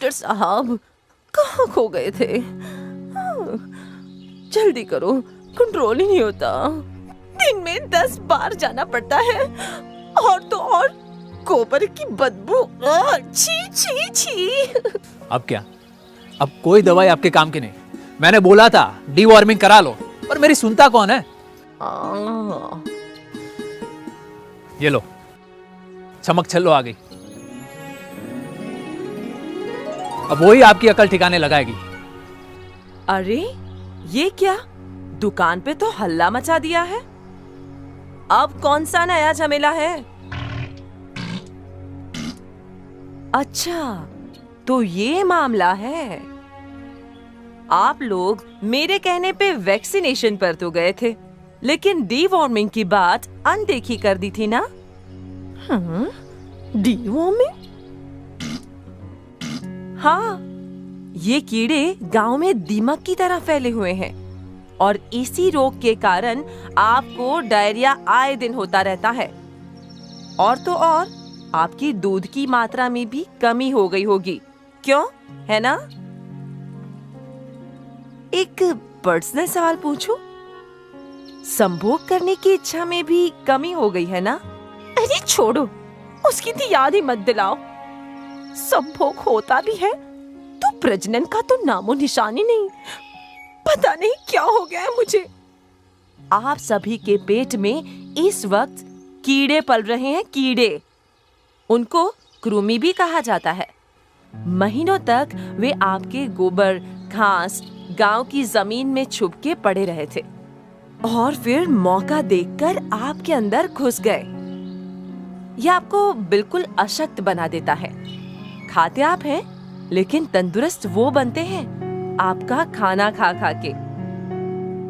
Doctor साहब कहाँ खो गए थे? जल्दी करो, कंट्रोल ही नहीं होता। दिन में 10 बार जाना पड़ता है, और तो और गोबर की बदबू। छी छी छी। अब क्या? अब कोई दवाई आपके काम की नहीं। मैंने बोला था डीवॉर्मिंग करा लो, और मेरी सुनता कौन है? ये लो, चमक छल्लो आ गई। अब वही आपकी अकल ठिकाने लगाएगी। अरे ये क्या, दुकान पे तो हल्ला मचा दिया है। अब कौन सा नया झमेला है? अच्छा, तो ये मामला है। आप लोग मेरे कहने पे वैक्सीनेशन पर तो गए थे, लेकिन डीवॉर्मिंग की बात अनदेखी कर दी थी ना? डीवॉर्मिंग? हाँ, ये कीड़े गांव में दीमक की तरह फैले हुए हैं, और इसी रोग के कारण आपको डायरिया आए दिन होता रहता है। और तो और आपकी दूध की मात्रा में भी कमी हो गई होगी, क्यों? है ना? एक पर्सनल सवाल पूछूं? संभोग करने की इच्छा में भी कमी हो गई है ना? अरे छोड़ो, उसकी तो याद ही मत दिलाओ। संभोग होता भी है तो प्रजनन का तो नामो निशान ही नहीं। पता नहीं क्या हो गया है मुझे। आप सभी के पेट में इस वक्त कीड़े पल रहे हैं, कीड़े। उनको कृमि भी कहा जाता है। महीनों तक वे आपके गोबर, घास, गांव की जमीन में छुप के पड़े रहे थे, और फिर मौका देखकर आपके अंदर घुस गए। यह आपको बिल्कुल अशक्त बना देता है। खाते आप हैं, लेकिन तंदुरुस्त वो बनते हैं आपका खाना खा खा के।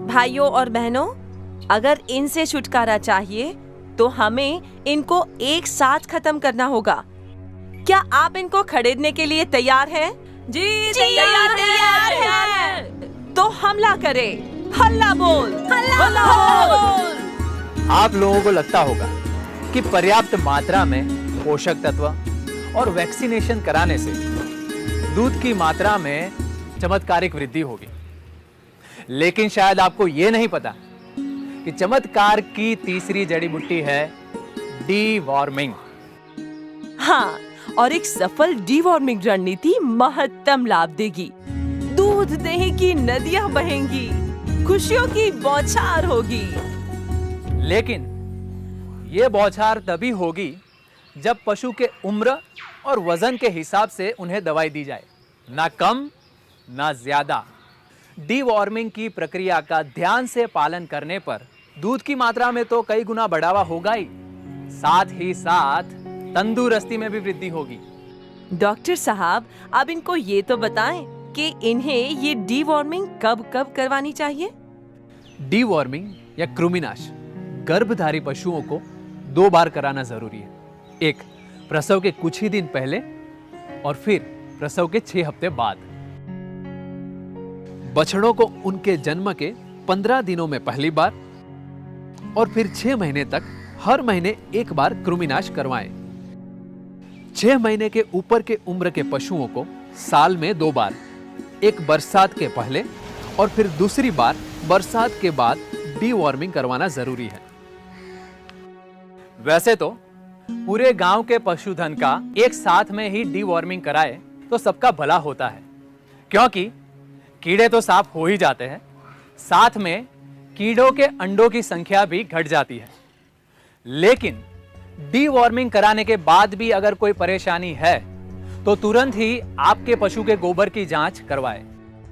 भाइयों और बहनों, अगर इनसे छुटकारा चाहिए तो हमें इनको एक साथ खत्म करना होगा। क्या आप इनको खरीदने के लिए तैयार हैं? जी तैयार हैं। तो हमला करें। हल्ला बोल, हल्ला बोल। आप लोगों को लगता होगा कि पर्याप्त मात्रा में पोषक तत्व और वैक्सीनेशन कराने से दूध की मात्रा में चमत्कारिक वृद्धि होगी, लेकिन शायद आपको यह नहीं पता कि चमत्कार की तीसरी जड़ी बूटी है डीवॉर्मिंग। हाँ, और एक सफल डीवॉर्मिंग रणनीति महत्तम लाभ देगी। दूध दही की नदियां बहेंगी, खुशियों की बौछार होगी। लेकिन यह बौछार तभी होगी जब पशु के उम्र और वजन के हिसाब से उन्हें दवाई दी जाए, ना कम ना ज्यादा। डीवॉर्मिंग की प्रक्रिया का ध्यान से पालन करने पर दूध की मात्रा में तो कई गुना बढ़ावा होगा ही, साथ ही साथ तंदुरुस्ती में भी वृद्धि होगी। डॉक्टर साहब, अब इनको ये तो बताएं कि इन्हें ये डीवॉर्मिंग कब कब करवानी चाहिए? डीवॉर्मिंग या कृमिनाश गर्भधारी पशुओं को 2 बार कराना जरूरी है। एक प्रसव के कुछ ही दिन पहले, और फिर प्रसव के 6 हफ्ते बाद। बछड़ों को उनके जन्म के 15 दिनों में पहली बार, और फिर 6 महीने तक हर महीने 1 बार कृमिनाश करवाएं। 6 महीने के ऊपर के उम्र के पशुओं को साल में 2 बार, एक बरसात के पहले और फिर दूसरी बार बरसात के बाद डीवॉर्मिंग करवाना जरूरी है। वैसे तो पूरे गांव के पशुधन का एक साथ में ही डीवॉर्मिंग कराए तो सबका भला होता है, क्योंकि कीड़े तो साफ हो ही जाते हैं, साथ में कीड़ों के अंडों की संख्या भी घट जाती है। लेकिन डीवॉर्मिंग कराने के बाद भी अगर कोई परेशानी है तो तुरंत ही आपके पशु के गोबर की जांच करवाएं,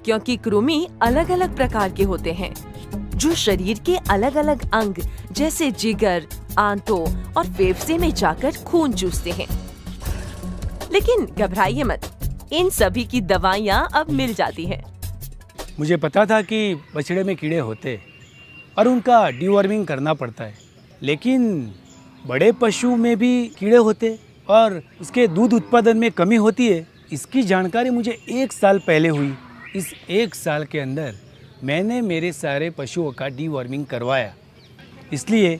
क्योंकि कृमि अलग अलग प्रकार के होते हैं जो शरीर के अलग अलग अंग जैसे जिगर, आंतों और फेफड़े में जाकर खून चूसते हैं। लेकिन घबराइए मत, इन सभी की दवाइयाँ अब मिल जाती हैं। मुझे पता था कि बछड़े में कीड़े होते और उनका डीवॉर्मिंग करना पड़ता है, लेकिन बड़े पशु में भी कीड़े होते और उसके दूध उत्पादन में कमी होती है। इसकी जानकारी मुझे 1 साल पहले हुई। इस 1 साल के अंदर मैंने मेरे सारे पशुओं का डीवॉर्मिंग करवाया, इसलिए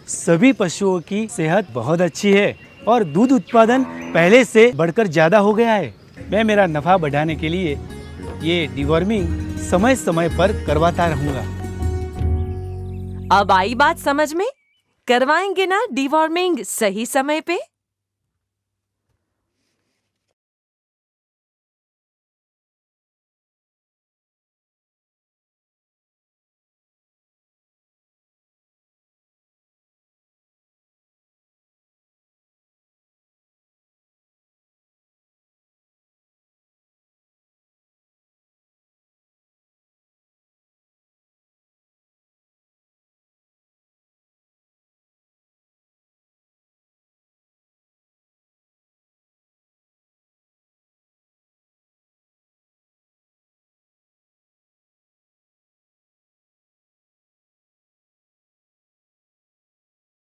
सभी पशुओं की सेहत बहुत अच्छी है और दूध उत्पादन पहले से बढ़कर ज़्यादा हो गया है। मैं मेरा नफा बढ़ाने के लिए ये डिवॉर्मिंग समय समय पर करवाता रहूंगा। अब आई बात समझ में? करवाएंगे ना डिवॉर्मिंग सही समय पे?